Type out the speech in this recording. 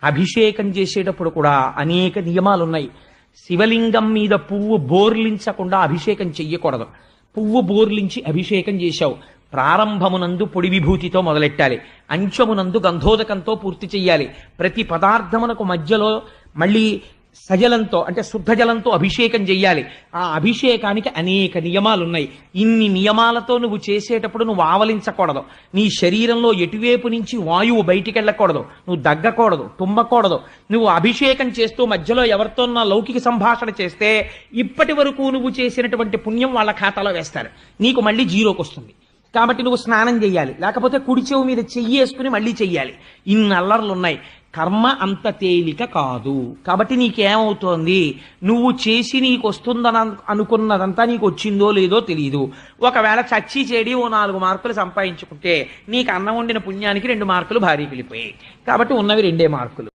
అభిషేకం చేసేటప్పుడు కూడా అనేక నియమాలున్నాయి. శివలింగం మీద పువ్వు బోర్లించకుండా అభిషేకం చెయ్యకూడదు. పువ్వు బోర్లించి అభిషేకం చేశావు, ప్రారంభమునందు పొడి విభూతితో మొదలెట్టాలి, అంచమునందు గంధోదకంతో పూర్తి చెయ్యాలి. ప్రతి పదార్థమునకు మధ్యలో మళ్ళీ సజలంతో అంటే శుద్ధ జలంతో అభిషేకం చెయ్యాలి. ఆ అభిషేకానికి అనేక నియమాలున్నాయి. ఇన్ని నియమాలతో నువ్వు చేసేటప్పుడు నువ్వు ఆవలించకూడదు. నీ శరీరంలో ఎటువైపు నుంచి వాయువు బయటికి వెళ్ళకూడదు, నువ్వు దగ్గకూడదు, తుమ్మకూడదు. నువ్వు అభిషేకం చేస్తూ మధ్యలో ఎవరితో నా లౌకిక సంభాషణ చేస్తే ఇప్పటి వరకు నువ్వు చేసినటువంటి పుణ్యం వాళ్ళ ఖాతాలో వేస్తారు, నీకు మళ్ళీ జీరోకి వస్తుంది. కాబట్టి నువ్వు స్నానం చెయ్యాలి, లేకపోతే కుడి చెవు మీద చెయ్యేసుకుని మళ్ళీ చెయ్యాలి. ఇన్ని అల్లర్లున్నాయి. కర్మ అంత తేలిక కాదు. కాబట్టి నీకేమవుతోంది, నువ్వు చేసి నీకు వస్తుందని అనుకున్నదంతా నీకు వచ్చిందో లేదో తెలియదు. ఒకవేళ చచ్చి చెడి ఓ 4 మార్కులు సంపాదించుకుంటే నీకు అన్నం వండిన పుణ్యానికి 2 మార్కులు భారీ వెళ్ళిపోయాయి. కాబట్టి ఉన్నవి 2 మార్కులు.